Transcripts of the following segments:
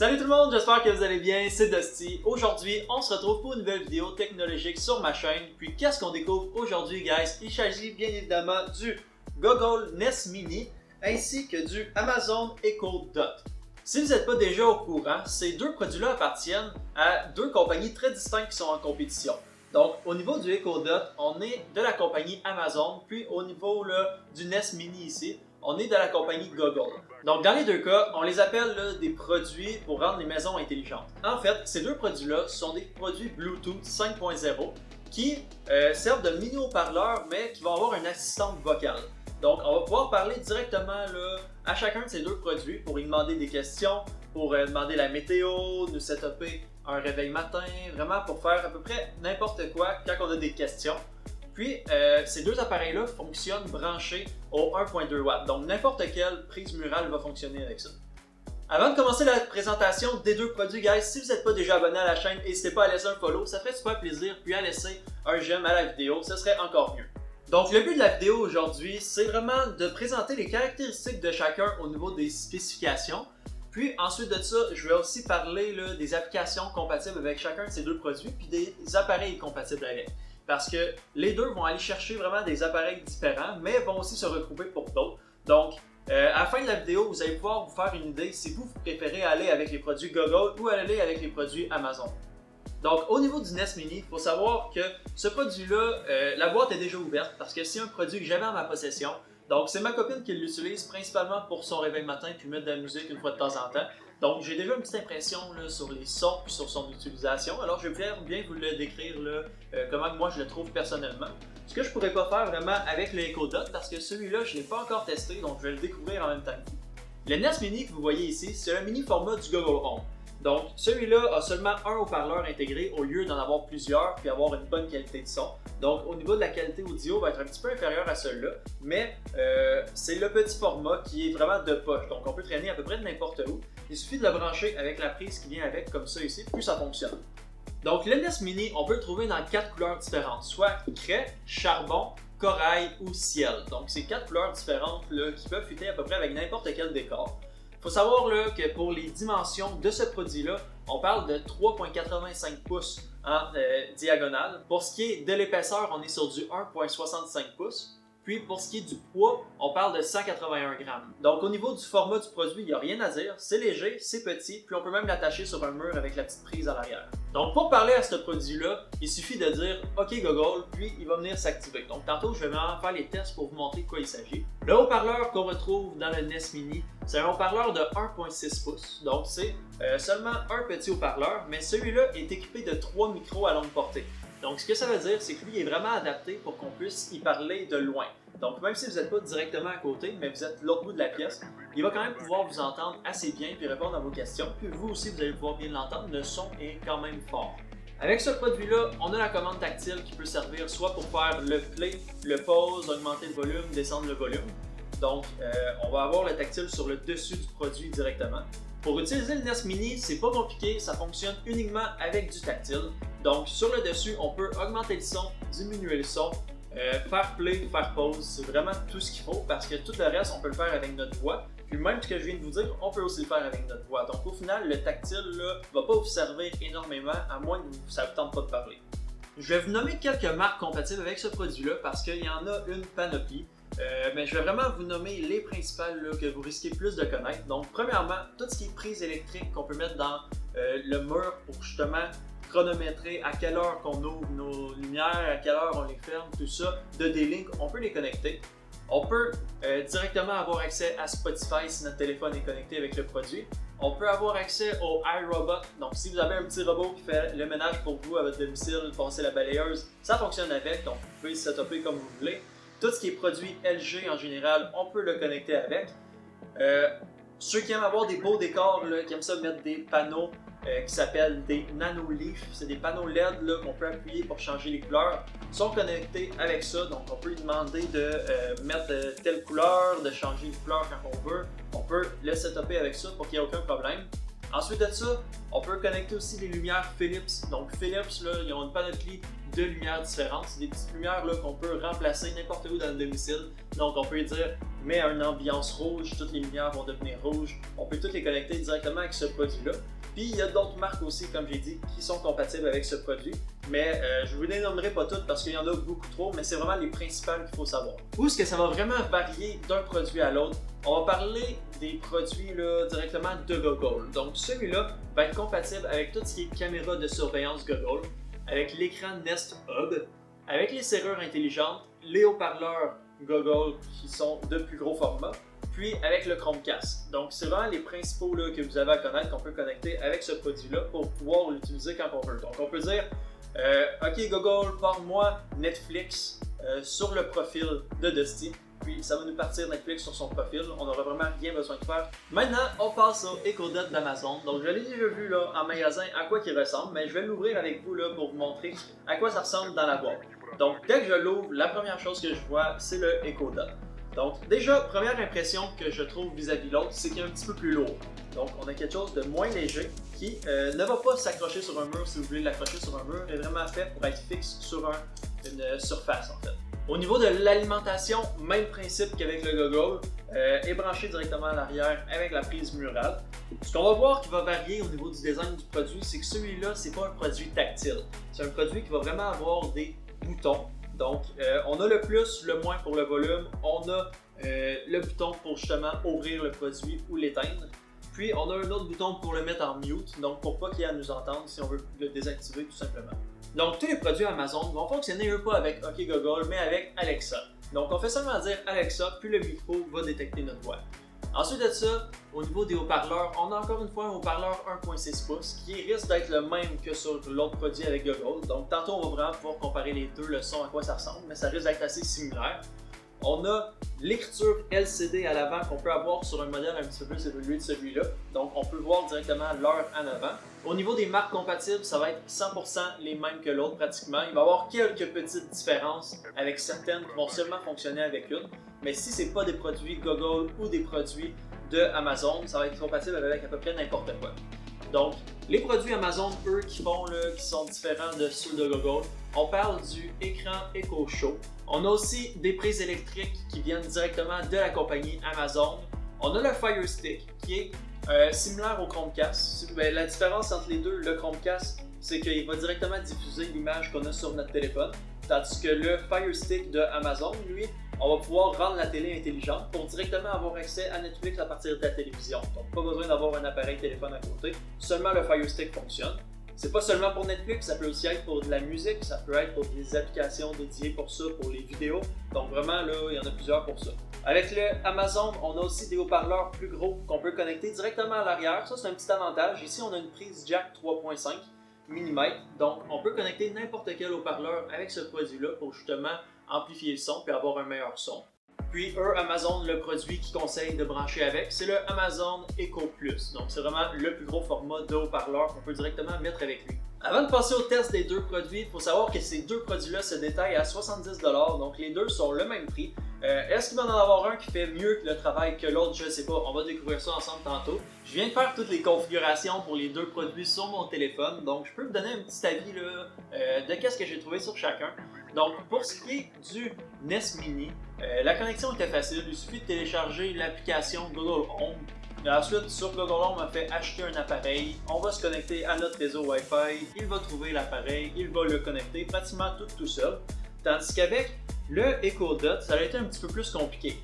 Salut tout le monde, j'espère que vous allez bien, c'est Dusty. Aujourd'hui, on se retrouve pour une nouvelle vidéo technologique sur ma chaîne. Puis qu'est-ce qu'on découvre aujourd'hui, guys? Il s'agit bien évidemment du Google Nest Mini ainsi que du Amazon Echo Dot. Si vous n'êtes pas déjà au courant, ces deux produits-là appartiennent à deux compagnies très distinctes qui sont en compétition. Donc, au niveau du Echo Dot, on est de la compagnie Amazon, puis au niveau du Nest Mini ici, on est de la compagnie Google. Donc, dans les deux cas, on les appelle des produits pour rendre les maisons intelligentes. En fait, ces deux produits-là sont des produits Bluetooth 5.0 qui servent de mini-haut-parleurs, mais qui vont avoir une assistante vocale. Donc, on va pouvoir parler directement à chacun de ces deux produits pour y demander des questions, pour demander la météo, nous setuper un réveil matin, vraiment pour faire à peu près n'importe quoi quand on a des questions. Puis, ces deux appareils-là fonctionnent branchés au 1.2 watts, donc n'importe quelle prise murale va fonctionner avec ça. Avant de commencer la présentation des deux produits, guys, si vous n'êtes pas déjà abonné à la chaîne, n'hésitez pas à laisser un follow, ça ferait super plaisir, puis à laisser un j'aime à la vidéo, ce serait encore mieux. Donc, le but de la vidéo aujourd'hui, c'est vraiment de présenter les caractéristiques de chacun au niveau des spécifications. Puis ensuite de ça, je vais aussi parler des applications compatibles avec chacun de ces deux produits, puis des appareils compatibles avec. Parce que les deux vont aller chercher vraiment des appareils différents, mais vont aussi se regrouper pour d'autres. Donc, à la fin de la vidéo, vous allez pouvoir vous faire une idée si vous préférez aller avec les produits Google ou aller avec les produits Amazon. Donc, au niveau du Nest Mini, il faut savoir que ce produit-là, la boîte est déjà ouverte parce que c'est un produit que j'avais en ma possession. Donc, c'est ma copine qui l'utilise principalement pour son réveil matin puis mettre de la musique une fois de temps en temps. Donc, j'ai déjà une petite impression sur les sons et sur son utilisation. Alors, je vais bien vous le décrire comment moi je le trouve personnellement. Ce que je ne pourrais pas faire vraiment avec le Echo Dot parce que celui-là, je ne l'ai pas encore testé, donc je vais le découvrir en même temps. Le Nest Mini que vous voyez ici, c'est le mini format du Google Home. Donc, celui-là a seulement un haut-parleur intégré au lieu d'en avoir plusieurs puis avoir une bonne qualité de son. Donc, au niveau de la qualité audio, va être un petit peu inférieur à celui-là, mais c'est le petit format qui est vraiment de poche. Donc, on peut traîner à peu près de n'importe où. Il suffit de le brancher avec la prise qui vient avec, comme ça ici, puis ça fonctionne. Donc, le Nest Mini, on peut le trouver dans 4 couleurs différentes, soit craie, charbon, corail ou ciel. Donc, c'est 4 couleurs différentes qui peuvent fitter à peu près avec n'importe quel décor. Il faut savoir que pour les dimensions de ce produit-là, on parle de 3,85 pouces en diagonale. Pour ce qui est de l'épaisseur, on est sur du 1,65 pouces. Puis pour ce qui est du poids, on parle de 181 grammes. Donc au niveau du format du produit, il n'y a rien à dire. C'est léger, c'est petit, puis on peut même l'attacher sur un mur avec la petite prise à l'arrière. Donc pour parler à ce produit-là, il suffit de dire « OK Google », puis il va venir s'activer. Donc tantôt, je vais vraiment faire les tests pour vous montrer de quoi il s'agit. Le haut-parleur qu'on retrouve dans le Nest Mini, c'est un haut-parleur de 1,6 pouces. Donc c'est seulement un petit haut-parleur, mais celui-là est équipé de 3 micros à longue portée. Donc, ce que ça veut dire, c'est que lui est vraiment adapté pour qu'on puisse y parler de loin. Donc, même si vous n'êtes pas directement à côté, mais vous êtes de l'autre bout de la pièce, il va quand même pouvoir vous entendre assez bien puis répondre à vos questions. Puis vous aussi, vous allez pouvoir bien l'entendre, le son est quand même fort. Avec ce produit-là, on a la commande tactile qui peut servir soit pour faire le play, le pause, augmenter le volume, descendre le volume. Donc, on va avoir le tactile sur le dessus du produit directement. Pour utiliser le Nest Mini, c'est pas compliqué, ça fonctionne uniquement avec du tactile. Donc sur le dessus, on peut augmenter le son, diminuer le son, faire play, faire pause, c'est vraiment tout ce qu'il faut parce que tout le reste, on peut le faire avec notre voix. Puis même ce que je viens de vous dire, on peut aussi le faire avec notre voix. Donc au final, le tactile ne va pas vous servir énormément à moins que ça ne vous tente pas de parler. Je vais vous nommer quelques marques compatibles avec ce produit-là parce qu'il y en a une panoplie. Mais je vais vraiment vous nommer les principales que vous risquez plus de connaître. Donc, premièrement, tout ce qui est prise électrique qu'on peut mettre dans le mur pour justement chronométrer à quelle heure qu'on ouvre nos lumières, à quelle heure on les ferme, tout ça, de D-Link, on peut les connecter. On peut directement avoir accès à Spotify si notre téléphone est connecté avec le produit. On peut avoir accès au iRobot. Donc, si vous avez un petit robot qui fait le ménage pour vous à votre domicile, passer la balayeuse, ça fonctionne avec. Donc, vous pouvez le setuper comme vous voulez. Tout ce qui est produit LG en général, on peut le connecter avec. Ceux qui aiment avoir des beaux décors, qui aiment ça mettre des panneaux qui s'appellent des nano-leaf, c'est des panneaux LED qu'on peut appuyer pour changer les couleurs, sont connectés avec ça. Donc on peut lui demander de mettre telle couleur, de changer les couleurs quand on veut. On peut le setuper avec ça pour qu'il n'y ait aucun problème. Ensuite de ça, on peut connecter aussi les lumières Philips. Donc Philips, ils ont une panoplie de lumières différentes. C'est des petites lumières qu'on peut remplacer n'importe où dans le domicile. Donc on peut dire, mets une ambiance rouge, toutes les lumières vont devenir rouges. On peut toutes les connecter directement avec ce produit-là. Puis il y a d'autres marques aussi, comme j'ai dit, qui sont compatibles avec ce produit. Mais je ne vous les nommerai pas toutes parce qu'il y en a beaucoup trop, mais c'est vraiment les principales qu'il faut savoir. Où est-ce que ça va vraiment varier d'un produit à l'autre? On va parler des produits là, directement de Google. Donc celui-là va être compatible avec tout ce qui est caméra de surveillance Google, avec l'écran Nest Hub, avec les serrures intelligentes, les haut-parleurs Google qui sont de plus gros format, puis avec le Chromecast. Donc c'est vraiment les principaux là, que vous avez à connaître qu'on peut connecter avec ce produit-là pour pouvoir l'utiliser quand on veut. Donc on peut dire OK Google, parle-moi Netflix sur le profil de Dusty. Puis ça va nous partir Netflix sur son profil, on n'aura vraiment rien besoin de faire. Maintenant, on passe au Echo Dot d'Amazon. Donc je l'ai déjà vu là, en magasin à quoi il ressemble, mais je vais l'ouvrir avec vous là, pour vous montrer à quoi ça ressemble dans la boîte. Donc dès que je l'ouvre, la première chose que je vois, c'est le Echo Dot. Donc déjà, première impression que je trouve vis-à-vis l'autre, c'est qu'il est un petit peu plus lourd. Donc on a quelque chose de moins léger qui ne va pas s'accrocher sur un mur si vous voulez l'accrocher sur un mur, est vraiment fait pour être fixe sur une surface en fait. Au niveau de l'alimentation, même principe qu'avec le Google, est branché directement à l'arrière avec la prise murale. Ce qu'on va voir qui va varier au niveau du design du produit, c'est que celui-là, c'est pas un produit tactile. C'est un produit qui va vraiment avoir des boutons. Donc, on a le plus, le moins pour le volume, on a le bouton pour justement ouvrir le produit ou l'éteindre. Puis, on a un autre bouton pour le mettre en mute, donc pour pas qu'il y ait à nous entendre si on veut le désactiver tout simplement. Donc, tous les produits Amazon vont fonctionner eux pas avec OK Google, mais avec Alexa. Donc, on fait seulement dire Alexa, puis le micro va détecter notre voix. Ensuite de ça, au niveau des haut-parleurs, on a encore une fois un haut-parleur 1.6 pouces qui risque d'être le même que sur l'autre produit avec Google. Donc, tantôt, on va vraiment pouvoir comparer les deux, le son, à quoi ça ressemble, mais ça risque d'être assez similaire. On a l'écriture LCD à l'avant qu'on peut avoir sur un modèle un petit peu plus évolué de celui-là. Donc, on peut voir directement l'heure en avant. Au niveau des marques compatibles, ça va être 100% les mêmes que l'autre pratiquement. Il va y avoir quelques petites différences avec certaines qui vont seulement fonctionner avec une. Mais si ce n'est pas des produits Google ou des produits de Amazon, ça va être compatible avec à peu près n'importe quoi. Donc, les produits Amazon, eux, qui sont différents de ceux de Google, on parle du écran Echo Show. On a aussi des prises électriques qui viennent directement de la compagnie Amazon. On a le Fire Stick qui est similaire au Chromecast. La différence entre les deux, le Chromecast, c'est qu'il va directement diffuser l'image qu'on a sur notre téléphone, tandis que le Fire Stick de Amazon, lui, on va pouvoir rendre la télé intelligente pour directement avoir accès à Netflix à partir de la télévision. Donc, pas besoin d'avoir un appareil téléphone à côté. Seulement le Fire Stick fonctionne. C'est pas seulement pour Netflix, ça peut aussi être pour de la musique, ça peut être pour des applications dédiées pour ça, pour les vidéos. Donc vraiment, là, il y en a plusieurs pour ça. Avec le Amazon, on a aussi des haut-parleurs plus gros qu'on peut connecter directement à l'arrière. Ça, c'est un petit avantage. Ici, on a une prise jack 3.5 mm. Donc, on peut connecter n'importe quel haut-parleur avec ce produit-là pour justement amplifier le son et avoir un meilleur son. Puis eux, Amazon, le produit qu'ils conseillent de brancher avec, c'est le Amazon Echo Plus. Donc c'est vraiment le plus gros format de haut-parleur qu'on peut directement mettre avec lui. Avant de passer au test des deux produits, il faut savoir que ces deux produits-là se détaillent à 70$, donc les deux sont le même prix. Est-ce qu'il va en avoir un qui fait mieux le travail que l'autre? Je ne sais pas, on va découvrir ça ensemble tantôt. Je viens de faire toutes les configurations pour les deux produits sur mon téléphone, donc je peux vous donner un petit avis là, de qu'est-ce que j'ai trouvé sur chacun. Donc pour ce qui est du Nest Mini, la connexion était facile, il suffit de télécharger l'application Google Home. Et ensuite, sur Google Home, on fait acheter un appareil, on va se connecter à notre réseau Wi-Fi, il va trouver l'appareil, il va le connecter pratiquement tout seul. Tandis qu'avec le Echo Dot, ça a été un petit peu plus compliqué.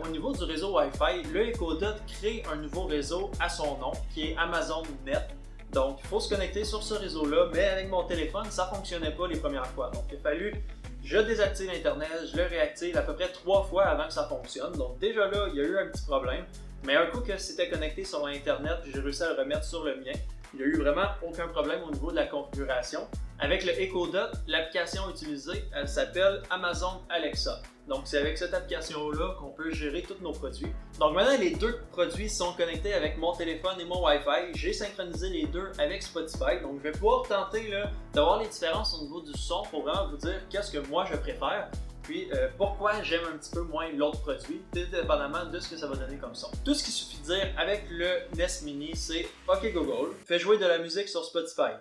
Au niveau du réseau Wi-Fi, le Echo Dot crée un nouveau réseau à son nom, qui est Amazon Net. Donc, il faut se connecter sur ce réseau-là, mais avec mon téléphone, ça ne fonctionnait pas les premières fois. Donc, il a fallu je désactive Internet, je le réactive à peu près 3 fois avant que ça fonctionne. Donc, déjà là, il y a eu un petit problème. Mais un coup que c'était connecté sur Internet, j'ai réussi à le remettre sur le mien. Il n'y a eu vraiment aucun problème au niveau de la configuration. Avec le Echo Dot, l'application utilisée, elle s'appelle Amazon Alexa. Donc c'est avec cette application-là qu'on peut gérer tous nos produits. Donc maintenant, les deux produits sont connectés avec mon téléphone et mon Wi-Fi. J'ai synchronisé les deux avec Spotify. Donc je vais pouvoir tenter d'avoir les différences au niveau du son pour vraiment vous dire qu'est-ce que moi je préfère. Puis pourquoi j'aime un petit peu moins l'autre produit, dépendamment de ce que ça va donner comme son. Tout ce qu'il suffit de dire avec le Nest Mini, c'est OK Google, fais jouer de la musique sur Spotify.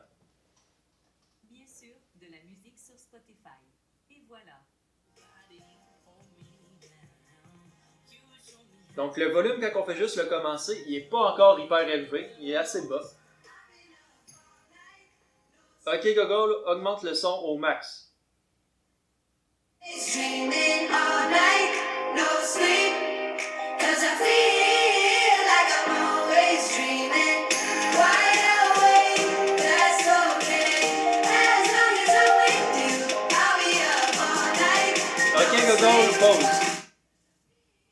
Bien sûr, de la musique sur Donc le volume quand on fait juste le commencer, il est pas encore hyper élevé, il est assez bas. Ok Gogol, augmente le son au max. Ok Gogol, pause.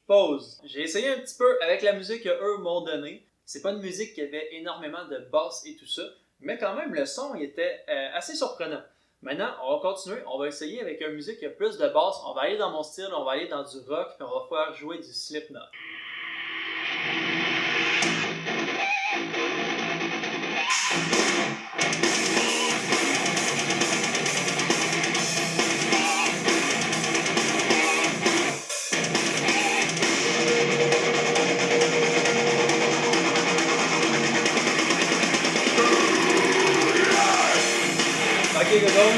Pause. J'ai essayé un petit peu avec la musique qu'eux m'ont donnée. C'est pas une musique qui avait énormément de basse et tout ça, mais quand même le son il était assez surprenant. Maintenant, on va continuer, on va essayer avec une musique qui a plus de basse. On va aller dans mon style, on va aller dans du rock, puis on va faire jouer du Slipknot. Ok, Gogol.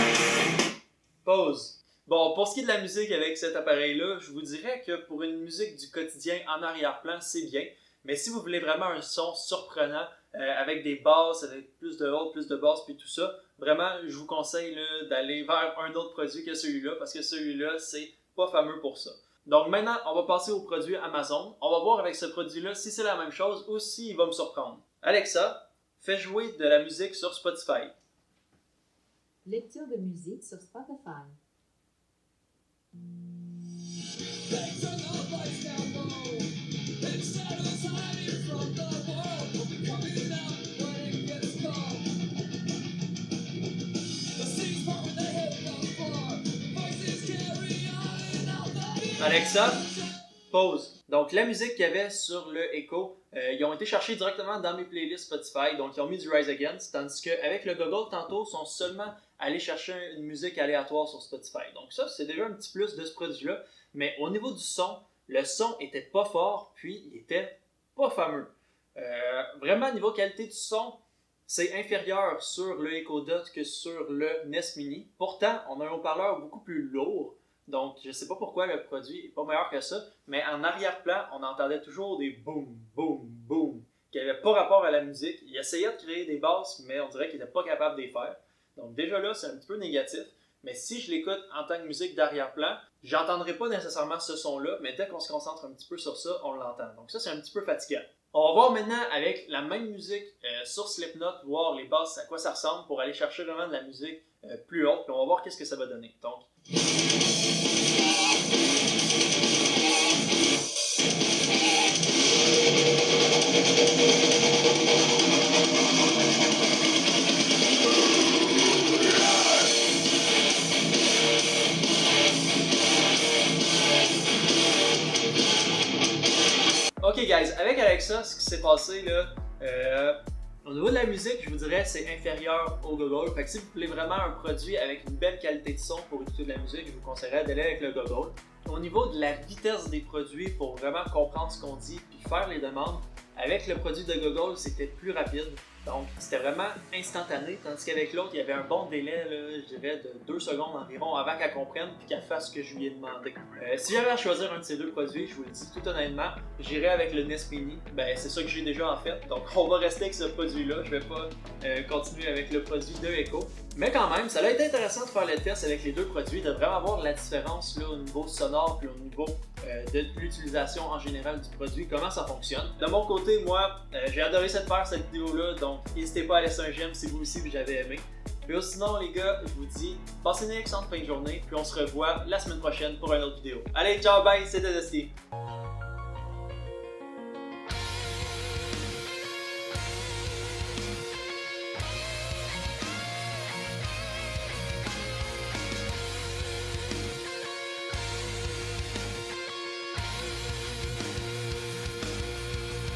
Pause. Bon, pour ce qui est de la musique avec cet appareil-là, je vous dirais que pour une musique du quotidien en arrière-plan, c'est bien. Mais si vous voulez vraiment un son surprenant, avec des basses, avec plus de hautes, plus de basses, puis tout ça, vraiment, je vous conseille d'aller vers un autre produit que celui-là, parce que celui-là, c'est pas fameux pour ça. Donc maintenant, on va passer au produit Amazon. On va voir avec ce produit-là si c'est la même chose ou s'il va me surprendre. Alexa, fais jouer de la musique sur Spotify. Lecture de musique sur Spotify. Alexa, pause. Donc la musique qu'il y avait sur le Echo, ils ont été cherchés directement dans mes playlists Spotify, donc ils ont mis du Rise Against, tandis qu'avec le Gogol tantôt, ils sont seulement allés chercher une musique aléatoire sur Spotify. Donc ça, c'est déjà un petit plus de ce produit-là, mais au niveau du son, le son était pas fort, puis il était pas fameux. Vraiment, niveau qualité du son, c'est inférieur sur le Echo Dot que sur le NES Mini. Pourtant, on a un haut-parleur beaucoup plus lourd. Donc, je sais pas pourquoi le produit est pas meilleur que ça, mais en arrière-plan, on entendait toujours des boum, boum, boum, qui n'avaient pas rapport à la musique. Il essayait de créer des basses, mais on dirait qu'il n'était pas capable de les faire. Donc déjà là, c'est un petit peu négatif. Mais si je l'écoute en tant que musique d'arrière-plan, j'entendrai pas nécessairement ce son-là, mais dès qu'on se concentre un petit peu sur ça, on l'entend. Donc ça, c'est un petit peu fatigant. On va voir maintenant avec la même musique sur Slipknot, voir les basses, à quoi ça ressemble, pour aller chercher vraiment de la musique plus haute, puis on va voir qu'est-ce que ça va donner. Donc, ok guys, avec Alexa, ce qui s'est passé là, au niveau de la musique, je vous dirais c'est inférieur au Gogol. Fait que si vous voulez vraiment un produit avec une belle qualité de son pour écouter de la musique, je vous conseillerais d'aller avec le Gogol. Au niveau de la vitesse des produits pour vraiment comprendre ce qu'on dit puis faire les demandes, avec le produit de Gogol, c'était plus rapide. Donc, c'était vraiment instantané, tandis qu'avec l'autre, il y avait un bon délai, là, je dirais, de 2 secondes environ avant qu'elle comprenne et qu'elle fasse ce que je lui ai demandé. Si j'avais à choisir un de ces deux produits, je vous le dis tout honnêtement, j'irais avec le NES Mini. Ben, c'est ça que j'ai déjà en fait, donc on va rester avec ce produit-là. Je vais pas continuer avec le produit de Echo. Mais quand même, ça a été intéressant de faire le test avec les deux produits, de vraiment voir la différence là, au niveau sonore puis au niveau de l'utilisation en général du produit, comment ça fonctionne. De mon côté, moi, j'ai adoré faire cette vidéo-là, donc n'hésitez pas à laisser un j'aime si vous aussi vous avez aimé. Puis sinon les gars, je vous dis, passez une excellente fin de journée, puis on se revoit la semaine prochaine pour une autre vidéo. Allez, ciao, bye, c'était Dusty!